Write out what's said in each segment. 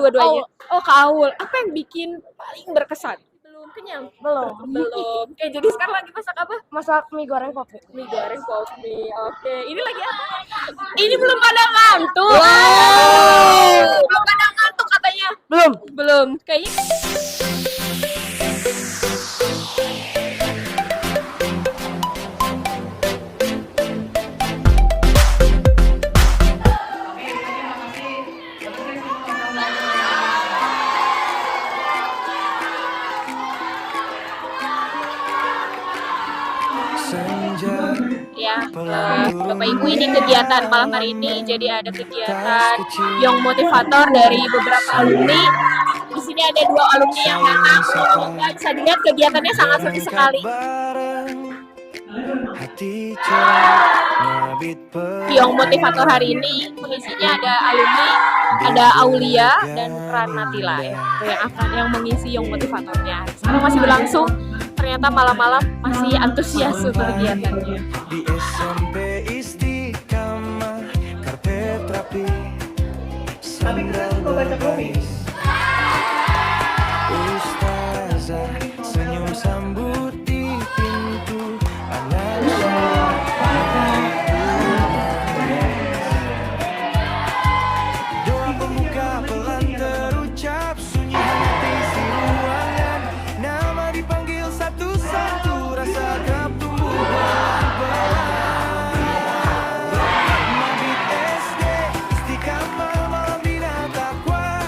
dua-duanya? Oh, ke Aul. Apa yang bikin paling berkesan? Belum kenyang? Belum. Belum. Oke, jadi sekarang lagi masak apa? Masak mie goreng kopi. Mie goreng kopi. Oke, ini lagi apa? Ini belum pada ngantuk. Belum pada ngantuk katanya. Belum. Kayaknya ya, Bapak Ibu, ini kegiatan malam hari ini. Jadi ada kegiatan Young Motivator dari beberapa alumni. Di sini ada 2 alumni yang datang. Bisa dilihat kegiatannya sangat seru sekali. Young Motivator hari ini mengisinya ada alumni, ada Aulia dan Ranatila yang mengisi Young Motivatornya. Sekarang masih berlangsung. Ternyata malam-malam masih antusias untuk kegiatannya. Di SMP Istiqamah, karpet rapi, sandal berbaris. Ustazah senyum sambut di pintu, anak doa pembuka pelan terucap, sunyi hati si ruangan, nama dipanggil satu-satu, rasa kerap tumbuh pelan-pelan. Mabit SD Istiqamah, malam bina takwa,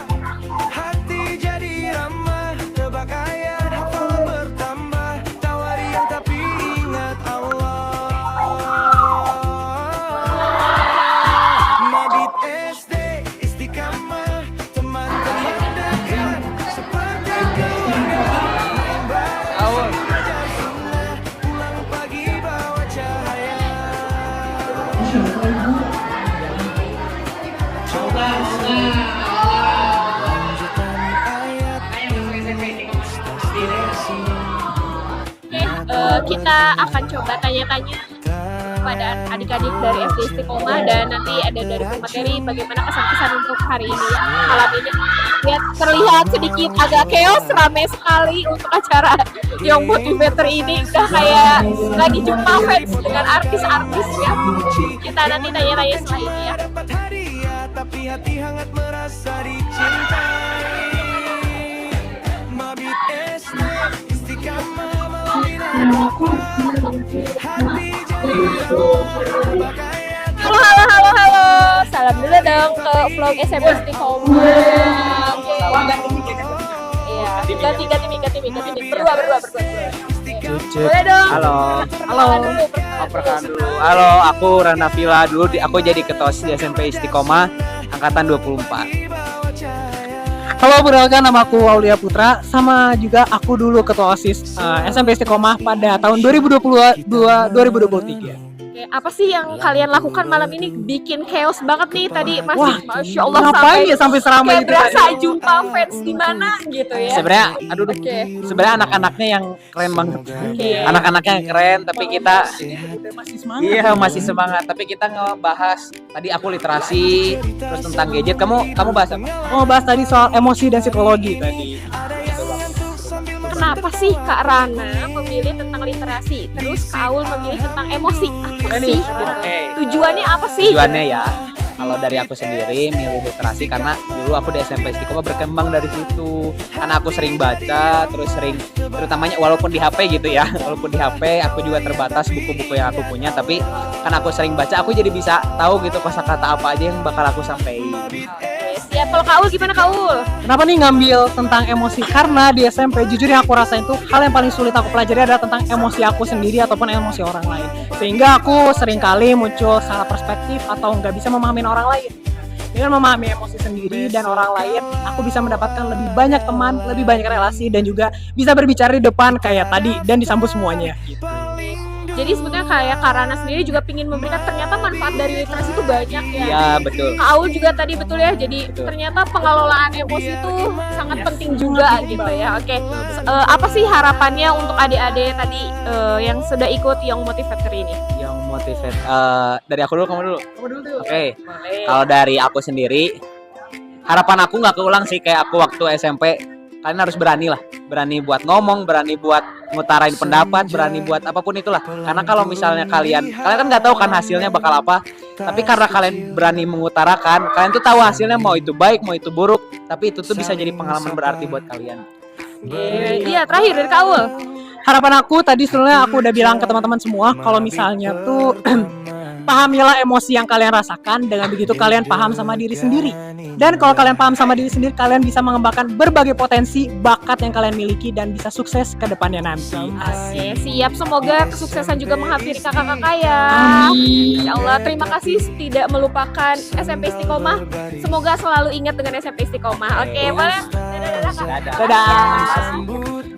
hati jadi ramah, tebak ayat hafal bertambah, tawarian tapi ingat Allah. Mabit SD Istiqamah, teman-teman dekat seperti keluarga, main bareng belajar sunnah, pulang pagi bawa cahaya. Lanjutan ayat Kita akan coba tanya-tanya kepada adik-adik dari SD Istiqomah, dan nanti ada dari materi bagaimana kesan-kesan untuk hari ini ya, malam ini. Lihat, terlihat sedikit agak chaos, ramai sekali untuk acara Young Motivator ini. Udah kayak lagi jumpa fans dengan artis-artis ya. Kita nanti tanya-tanya setelah ini ya. Dapat hadiah tapi hati hangat merasa dicintai. Mabit SD Istiqamah, malam bina takwa, hati jadi ramah, pakaian Halo. Salam dulu dong ke vlog SMP Istiqomah. Oke. Iya, ganti. Berdua. Boleh dong. Halo. Perkenalan dulu. Perkenalan dulu. Halo, aku Rana Vila. Dulu aku jadi ketua OSIS di SMP Istiqomah angkatan 24. Halo, perkenalkan nama aku Aulia Putra, sama juga aku dulu ketua OSIS SMP Istiqomah pada tahun 2022-2023. Oke, apa sih yang kalian lakukan malam ini? Bikin chaos banget nih tadi, masih Wah, Masya Allah, ngapain ya sampai seramai kayak itu berasa tadi? jumpa fans di mana gitu ya. Sebenarnya, Oke. sebenarnya anak-anaknya yang keren banget. Oke. Anak-anaknya yang keren, tapi kita Masih semangat. iya masih semangat. Tapi kita ngebahas tadi aku literasi, terus tentang gadget. Kamu bahas apa? Mau bahas tadi soal emosi dan psikologi tadi. Kenapa sih Kak Rana memilih tentang literasi, terus Kak Aul memilih tentang emosi? Apa sih? Oke. Tujuannya apa sih? Tujuannya ya, kalau dari aku sendiri milih literasi karena dulu aku di SMP Istiqomah berkembang dari situ. Karena aku sering baca, terus sering terutamanya walaupun di HP gitu ya. Walaupun di HP aku juga terbatas buku-buku yang aku punya, tapi karena aku sering baca aku jadi bisa tahu gitu kosakata apa aja yang bakal aku sampaikan. Siap. Kalau Kak Aul gimana Kak Aul? Kenapa nih ngambil tentang emosi? Karena di SMP jujur yang aku rasain tuh hal yang paling sulit aku pelajari adalah tentang emosi aku sendiri ataupun emosi orang lain. Sehingga aku seringkali muncul salah perspektif atau nggak bisa memahami orang lain. Dengan memahami emosi sendiri dan orang lain, aku bisa mendapatkan lebih banyak teman, lebih banyak relasi, dan juga bisa berbicara di depan kayak tadi dan disambut semuanya. Gitu. Jadi sebetulnya kayak Kak Rana sendiri juga ingin memberikan ternyata manfaat dari literasi itu banyak ya. Iya, betul. Kak Aul juga tadi betul ya. Jadi ternyata pengelolaan emosi itu sangat penting juga gitu ya. Oke. Apa sih harapannya untuk adik-adik tadi yang sudah ikut Young Motivator ini? Yang motivate dari aku dulu, kamu dulu. Kamu dulu. Oke. Kalau dari aku sendiri harapan aku nggak keulang sih kayak aku waktu SMP. Kalian harus berani lah, berani buat ngomong, berani buat ngutarain pendapat, berani buat apapun itulah. Karena kalau misalnya kalian kan nggak tahu kan hasilnya bakal apa, tapi karena kalian berani mengutarakan, kalian tuh tahu hasilnya mau itu baik, mau itu buruk, tapi itu tuh bisa jadi pengalaman berarti buat kalian. Iya, terakhir dari Kaul. Harapan aku tadi sebenarnya aku udah bilang ke teman-teman semua kalau misalnya tuh pahamilah emosi yang kalian rasakan, dengan begitu kalian paham sama diri sendiri. Dan kalau kalian paham sama diri sendiri, kalian bisa mengembangkan berbagai potensi bakat yang kalian miliki dan bisa sukses ke depannya nanti. Oke, siap. Semoga kesuksesan juga menghampiri kakak-kakak ya. Ya Allah, terima kasih tidak melupakan SMP Istiqomah. Semoga selalu ingat dengan SMP Istiqomah. Oke, boleh? Dadah.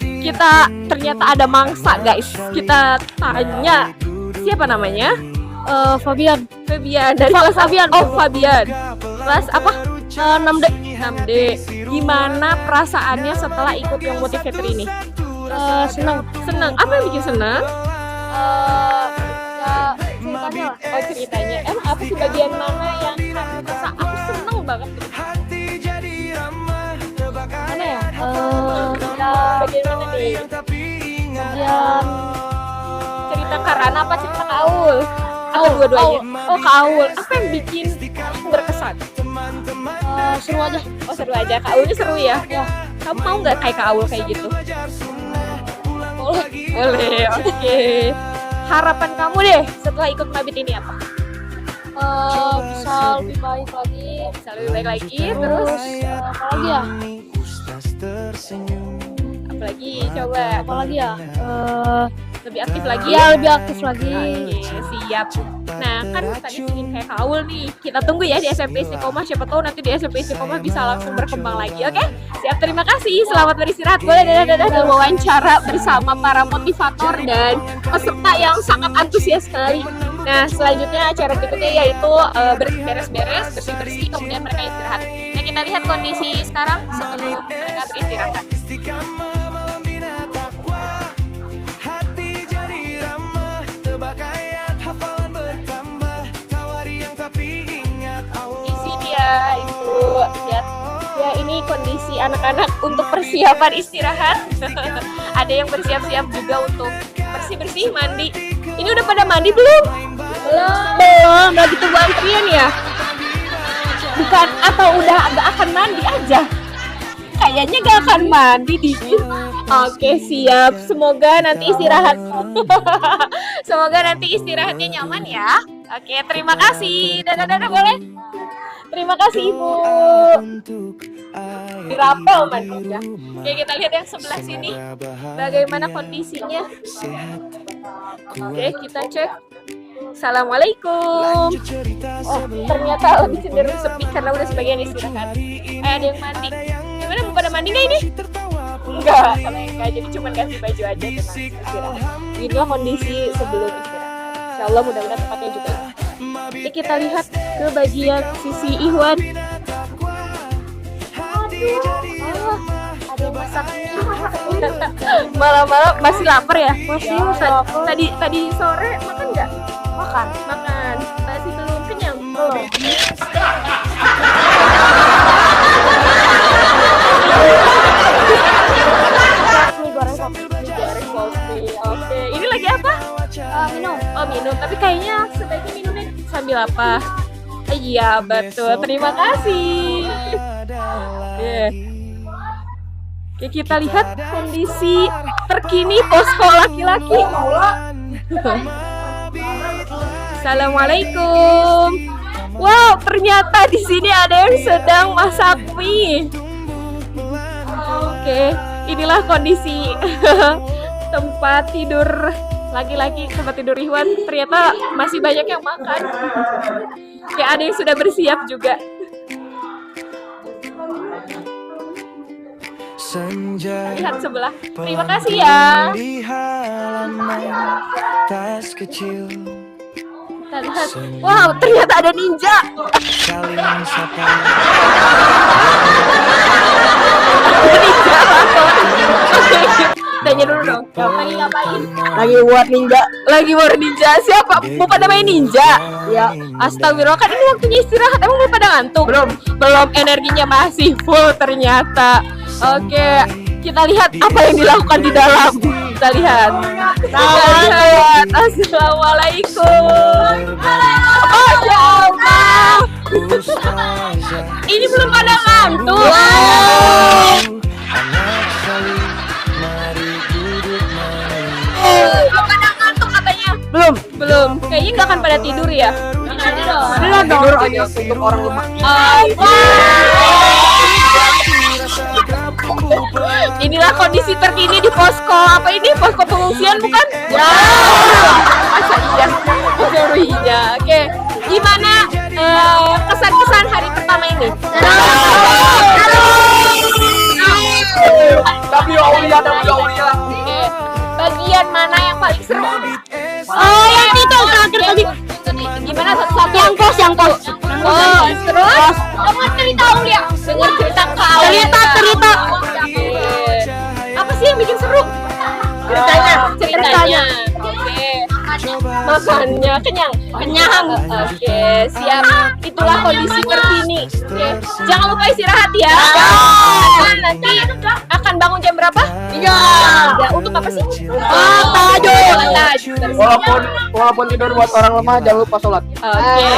Kita ternyata ada mangsa, guys. Kita tanya siapa namanya? Fabian dari kelas Fabian. Oh, Fabian. Kelas apa? 6D. Gimana perasaannya setelah ikut yang motivator ini? Senang. Apa yang bikin senang? Ya ceritanya. Oh, ceritanya. Emang apa sih bagian mana yang kamu merasa aku senang banget? Mana ya? Bagian mana nih? Bagian cerita Karana apa cerita Kaul? Atau dua-duanya? Oh, Kaul. Apa yang bikin berkesan? Seru aja. Oh, seru aja. Kaulnya seru ya? Ya. Kamu mau nggak kayak Kaul kayak gitu? Boleh. Oke. Harapan kamu deh setelah ikut mabit ini apa? Bisa lebih baik lagi. Terus apa lagi ya? Apalagi coba. Apalagi ya? Lebih aktif lagi. Ya, lebih aktif lagi. Oke, siap. Nah, kan tadi ingin kayak Kaul nih. Kita tunggu ya di SMP Istiqomah. Siapa tahu nanti di SMP Istiqomah bisa langsung berkembang lagi. Oke? Siap, terima kasih. Selamat beristirahat. Boleh dadah wawancara bersama para motivator dan peserta yang sangat antusias sekali. Nah, selanjutnya acara berikutnya yaitu beres-beres, bersih-bersih, kemudian mereka istirahat. Nah, kita lihat kondisi sekarang sebelum mereka beristirahat. Isi dia itu lihat ya, ini kondisi anak-anak untuk persiapan istirahat. Ada yang bersiap-siap juga untuk bersih-bersih, mandi. Ini udah pada mandi belum? Belum, lagi tunggu antrian ya? Bukan, atau udah agak akan mandi aja? Kayaknya gak akan mandi dikit. Oke, siap. Semoga nanti istirahatnya nyaman ya. Oke, terima kasih. Dadah boleh. Terima kasih Ibu. Dirapel mandinya. Oke, kita lihat yang sebelah sini. Bagaimana kondisinya? Oke, kita cek. Assalamualaikum. Oh, ternyata lebih cenderung sepi karena udah sebagian istirahat. Ada yang mandi. Gimana, mau pada mandi nggak ini? Enggak. Jadi cuma ganti baju aja, tenang, istirahat. Inilah kondisi sebelum istirahat. Insya Allah mudah-mudahan tempatnya juga. Oke, kita lihat ke bagian sisi Ihwan. Ada yang masak. Malam-malam masih lapar ya? Masih lapar. Tadi sore makan nggak? Makan. Masih belum kenyang? Belum. Mie goreng kopi. Oke. Ini lagi apa? Minum. Oh, minum. Tapi kayaknya sebaiknya minumnya sambil apa? Iya, betul. Terima kasih. Oke, kita lihat kondisi terkini posko laki-laki. Assalamualaikum. Wow, ternyata di sini ada yang sedang masak mie. Oke, inilah kondisi tempat tidur laki-laki, tempat tidur Ihwan. Ternyata masih banyak yang makan. Ya, ada yang sudah bersiap juga. Lihat sebelah. Terima kasih ya. Kita lihat. Wow, ternyata ada ninja. Tanya dulu dong. Lagi ngapain? Lagi buat ninja. Lagi war ninja. Siapa? Mau pada main ninja? Ya. Astagfirullah, kan ini waktunya istirahat. Emang belum pada ngantuk? Belum, energinya masih full ternyata. Oke, kita lihat apa yang dilakukan di dalam. Kita lihat. Assalamualaikum. Oh ya Allah. Ini belum pada ngantuk. Belum pada ngantuk katanya. Belum. Kayaknya nggak akan pada tidur ya. Belum dong. Tidur hanya untuk orang lemah. Inilah kondisi terkini di posko. Apa ini posko pengungsian bukan? Ya. Masa iya? Iya. Oke. Gimana kesan-kesan hari pertama ini? Tapi Aulia. Oke. Bagian mana yang paling seru? Oh, yang itu terakhir tadi. Gimana satu-satu? Yang kos. Oh, terus? Kamu cerita Aulia. Dengar cerita kau. Cerita. Oke. Apa sih yang bikin seru? Ceritanya. Oke. Makannya kenyang. Oke, siap. Itulah kondisi terkini. Oke. Jangan lupa istirahat ya. Nanti akan bangun jam berapa? Iya. Untuk apa sih? Tahajud. Walaupun tidur buat orang lemah jangan lupa sholat. Oke.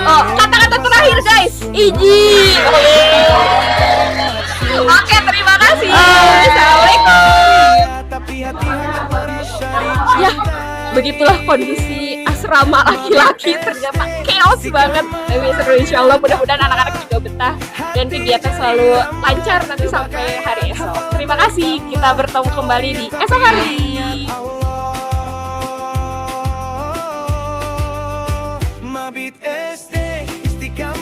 Oh, kata-kata terakhir guys. Iji. Oke, terima kasih. Assalamualaikum. Ya, begitulah kondisi asrama laki-laki, ternyata chaos banget. Tapi seru, insya Allah mudah-mudahan anak-anak juga betah dan kegiatan selalu lancar nanti sampai hari esok. Terima kasih, kita bertemu kembali di esok hari. Mabit este